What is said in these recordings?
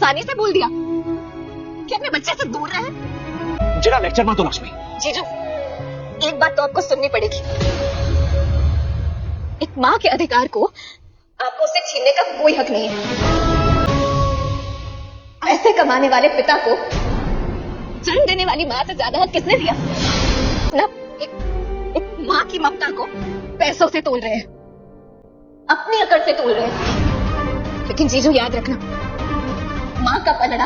आसानी से बोल दिया कि अपने बच्चे से दूर रहे। जरा लेक्चर मत दो लक्ष्मी। जीजू, एक बात तो आपको सुननी पड़ेगी। एक माँ के अधिकार को आपको उससे छीनने का कोई हक नहीं है। पैसे कमाने वाले पिता को जन्म देने वाली माँ से ज्यादा हक किसने दिया? ना एक माँ की ममता को पैसों से तोल रहे हैं, अपनी अकड़ से तोल रहे हैं। लेकिन जीजू याद रखना, माँ का पलड़ा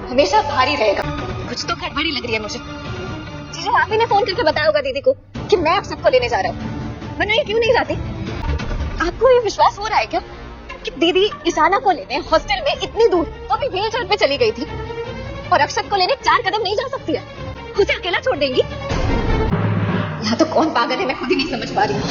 हमेशा भारी रहेगा। कुछ तो गड़बड़ी लग रही है मुझे। जीजू, आप ही ने फोन करके बताया होगा दीदी को कि मैं आप सबको लेने जा रहा हूँ, वरना ये क्यों नहीं जाती? आपको ये विश्वास हो रहा है क्या कि दीदी ईशाना को लेने हॉस्टल में इतनी दूर तो भी व्हीलचेयर पे चली गई थी और अक्षत को लेने 4 कदम नहीं जा सकती है? उसे अकेला छोड़ देंगी? यहाँ तो कौन पागल है मैं खुद ही नहीं समझ पा रही हूँ।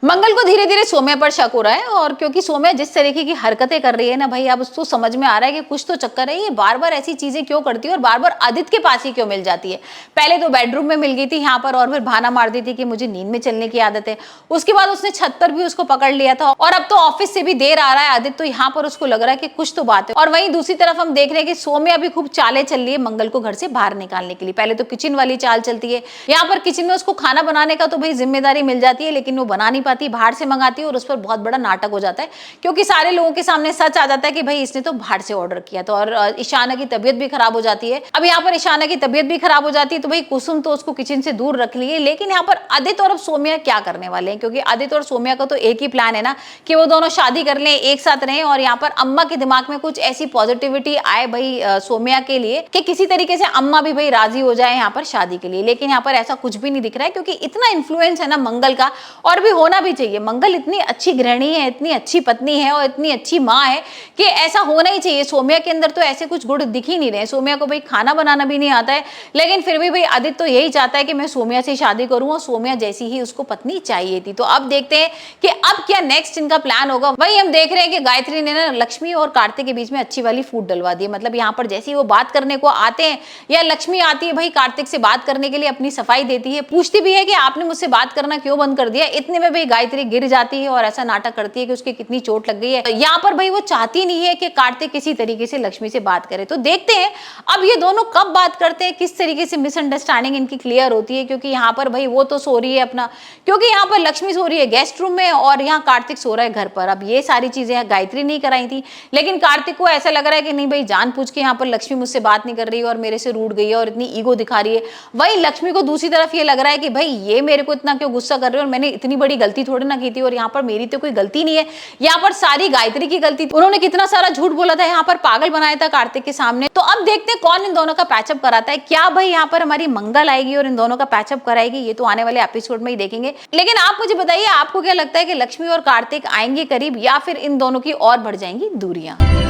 मंगल को धीरे धीरे सोम्या पर शक हो रहा है, और क्योंकि सोम्या जिस तरीके की हरकतें कर रही है ना भाई, अब उसको समझ में आ रहा है कि कुछ तो चक्कर है। ये बार बार ऐसी चीजें क्यों करती है और बार बार आदित्य के पास ही क्यों मिल जाती है? पहले तो बेडरूम में मिल गई थी यहाँ पर, और फिर बहाना मार दी थी कि मुझे नींद में चलने की आदत है। उसके बाद उसने छत पर भी उसको पकड़ लिया था, और अब तो ऑफिस से भी देर आ रहा है आदित्य, तो यहाँ पर उसको लग रहा है कि कुछ तो बात है। और वहीं दूसरी तरफ हम देख रहे हैं कि सोम्या भी खूब चालें चल रही है मंगल को घर से बाहर निकालने के लिए। पहले तो किचन वाली चाल चलती है, यहाँ पर किचन में उसको खाना बनाने का तो भाई जिम्मेदारी मिल जाती है, लेकिन वो बना नहीं पाती, बाहर से मंगाती है, और उस पर बहुत बड़ा नाटक हो जाता है क्योंकि सारे लोगों के सामने सच आ जाता है कि भाई इसने तो बाहर से ऑर्डर किया। तो और ईशाना की तबीयत भी खराब हो जाती है। अब यहाँ पर ईशाना की तबीयत भी खराब हो जाती है, तो भाई कुसुम तो उसको किचन से दूर रख लिए, लेकिन यहाँ पर आदित्य और सोम्या क्या करने वाले हैं? क्योंकि आदित्य और सोम्या का तो एक ही प्लान है ना कि वो दोनों शादी कर लें, एक साथ रहें, और यहाँ पर अम्मा के दिमाग में कुछ ऐसी पॉजिटिविटी आए भाई सोम्या के लिए कि किसी तरीके से अम्मा भी भाई राजी हो जाए यहाँ पर शादी के लिए। लेकिन यहाँ पर ऐसा कुछ भी नहीं दिख रहा है, क्योंकि इतना इन्फ्लुएंस है ना मंगल का, और भी होना भी चाहिए। मंगल इतनी अच्छी गृहिणी है, इतनी अच्छी पत्नी है और इतनी अच्छी माँ है कि ऐसा होना ही चाहिए। सोम्या के अंदर तो ऐसे कुछ गुण दिख ही नहीं रहे। सोम्या को भाई खाना बनाना भी नहीं आता है, लेकिन फिर भी भाई आदित्य तो यही चाहता है कि मैं सोम्या से शादी करूं, और सोम्या जैसी ही उसको पत्नी चाहिए थी। तो अब देखते हैं कि अब क्या नेक्स्ट इनका प्लान होगा। वही हम देख रहे हैं कि गायत्री ने ना लक्ष्मी और कार्तिक के बीच में अच्छी वाली फूट डलवा दी। मतलब यहाँ पर जैसे ही वो बात करने को आते हैं, या लक्ष्मी आती है भाई कार्तिक से बात करने के लिए, अपनी सफाई देती है, पूछती भी है कि आपने मुझसे बात करना क्यों बंद कर दिया। इतने में भाई गायत्री गिर जाती है और ऐसा नाटक करती है कि उसके कितनी चोट लग गई है। यहाँ पर भाई वो चाहती नहीं है कि कार्तिक किसी तरीके से लक्ष्मी से बात करे। तो देखते हैं अब ये दोनों कब बात करते हैं, किस तरीके से मिसअंडरस्टैंडिंग इनकी क्लियर होती है। क्योंकि यहाँ पर भाई वो तो सो रही है अपना, क्योंकि यहाँ पर लक्ष्मी सो रही है गेस्ट रूम में, और यहाँ कार्तिक सो रहा है घर पर। अब ये सारी चीजें गायत्री नहीं कराई थी, लेकिन कार्तिक को ऐसा लग रहा है कि नहीं भाई जानबूझ के यहाँ पर लक्ष्मी मुझसे बात नहीं कर रही है और मेरे से रूठ गई है और इतनी ईगो दिखा रही है। वही लक्ष्मी को दूसरी तरफ ये लग रहा है कि भाई ये मेरे को इतना क्यों गुस्सा कर रहे हो, और मैंने इतनी बड़ी गलती थोड़ी ना की थी, और यहाँ पर मेरी तो कोई गलती नहीं है, यहाँ पर सारी गायत्री की गलती थी। उन्होंने कितना सारा झूठ बोला था, यहाँ पर पागल बनाया था कार्तिक के सामने। तो अब देखते हैं कौन इन दोनों का पैचअप कराता है। क्या भाई यहाँ पर हमारी मंगल आएगी और इन दोनों का पैचअप कराएगी? ये तो आने वाले एपिसोड में ही देखेंगे। लेकिन आप मुझे बताइए, आपको क्या लगता है कि लक्ष्मी और कार्तिक आएंगे करीब, या फिर इन दोनों की और बढ़ जाएंगी दूरियां?